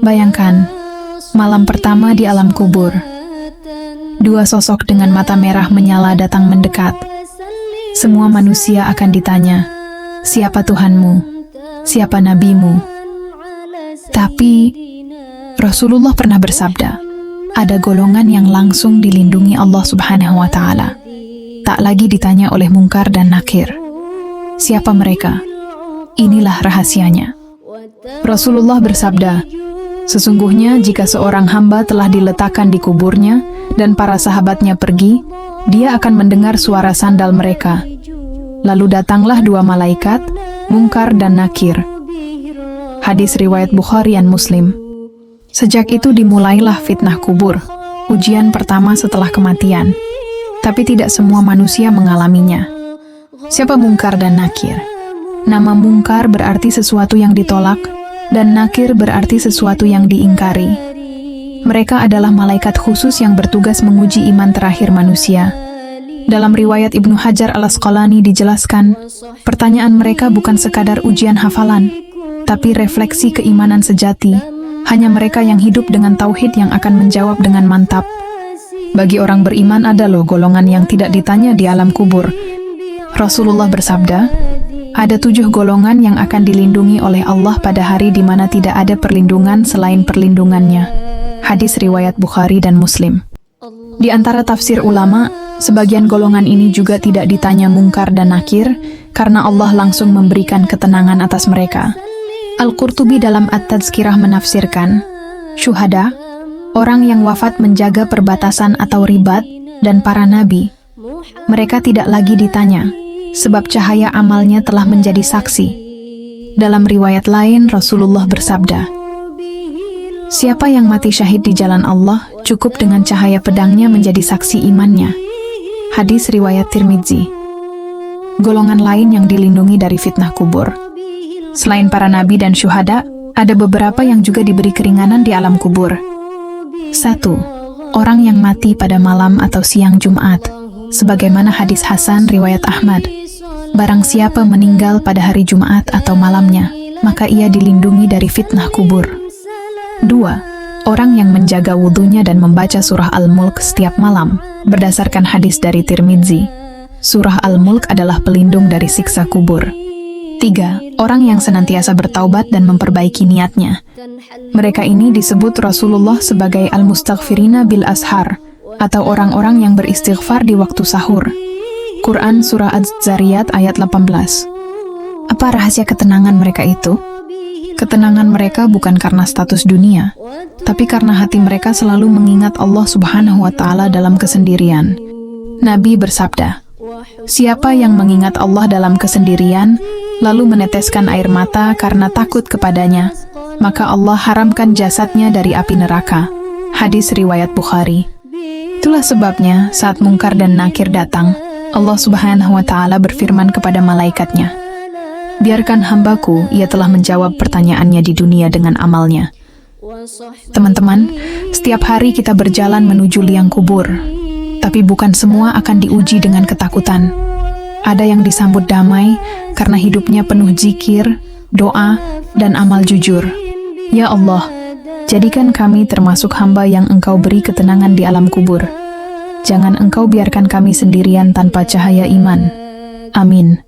Bayangkan, malam pertama di alam kubur. Dua sosok dengan mata merah menyala datang mendekat. Semua manusia akan ditanya, siapa Tuhanmu? Siapa nabimu? Tapi Rasulullah pernah bersabda, ada golongan yang langsung dilindungi Allah Subhanahu wa Ta'ala. Tak lagi ditanya oleh Munkar dan Nakir. Siapa mereka? Inilah rahasianya. Rasulullah bersabda, sesungguhnya jika seorang hamba telah diletakkan di kuburnya dan para sahabatnya pergi, dia akan mendengar suara sandal mereka. Lalu datanglah dua malaikat, Munkar dan Nakir. Hadis riwayat Bukhari dan Muslim. Sejak itu dimulailah fitnah kubur, ujian pertama setelah kematian. Tapi tidak semua manusia mengalaminya. Siapa Munkar dan Nakir? Nama Munkar berarti sesuatu yang ditolak, dan Nakir berarti sesuatu yang diingkari. Mereka adalah malaikat khusus yang bertugas menguji iman terakhir manusia. Dalam riwayat Ibnu Hajar al-Asqalani dijelaskan, pertanyaan mereka bukan sekadar ujian hafalan, tapi refleksi keimanan sejati. Hanya mereka yang hidup dengan tauhid yang akan menjawab dengan mantap. Bagi orang beriman ada loh golongan yang tidak ditanya di alam kubur. Rasulullah bersabda, ada 7 golongan yang akan dilindungi oleh Allah pada hari di mana tidak ada perlindungan selain perlindungannya. Hadis riwayat Bukhari dan Muslim. Di antara tafsir ulama, sebagian golongan ini juga tidak ditanya Munkar dan Nakir karena Allah langsung memberikan ketenangan atas mereka. Al-Qurtubi dalam At-Tazkirah menafsirkan, syuhada, orang yang wafat menjaga perbatasan atau ribat, dan para nabi. Mereka tidak lagi ditanya, sebab cahaya amalnya telah menjadi saksi. Dalam riwayat lain, Rasulullah bersabda, siapa yang mati syahid di jalan Allah, cukup dengan cahaya pedangnya menjadi saksi imannya. Hadis riwayat Tirmidzi. Golongan lain yang dilindungi dari fitnah kubur. Selain para nabi dan syuhada, ada beberapa yang juga diberi keringanan di alam kubur. 1. Orang yang mati pada malam atau siang Jumat, sebagaimana hadis Hasan riwayat Ahmad. Barang siapa meninggal pada hari Jumat atau malamnya, maka ia dilindungi dari fitnah kubur. 2. Orang yang menjaga wudhunya dan membaca surah Al-Mulk setiap malam, berdasarkan hadis dari Tirmidzi. Surah Al-Mulk adalah pelindung dari siksa kubur. 3. Orang yang senantiasa bertaubat dan memperbaiki niatnya. Mereka ini disebut Rasulullah sebagai al-mustaghfirina bil ashar, atau orang-orang yang beristighfar di waktu sahur. Quran Surah Az-Zariyat ayat 18. Apa rahasia ketenangan mereka itu? Ketenangan mereka bukan karena status dunia, tapi karena hati mereka selalu mengingat Allah Subhanahu wa Ta'ala dalam kesendirian. Nabi bersabda, siapa yang mengingat Allah dalam kesendirian, lalu meneteskan air mata karena takut kepadanya, maka Allah haramkan jasadnya dari api neraka. Hadis riwayat Bukhari. Itulah sebabnya saat Munkar dan Nakir datang, Allah Subhanahu wa Ta'ala berfirman kepada malaikatnya, biarkan hambaku, ia telah menjawab pertanyaannya di dunia dengan amalnya. Teman-teman, setiap hari kita berjalan menuju liang kubur, tapi bukan semua akan diuji dengan ketakutan. Ada yang disambut damai karena hidupnya penuh zikir, doa, dan amal jujur. Ya Allah, jadikan kami termasuk hamba yang Engkau beri ketenangan di alam kubur. Jangan Engkau biarkan kami sendirian tanpa cahaya iman. Amin.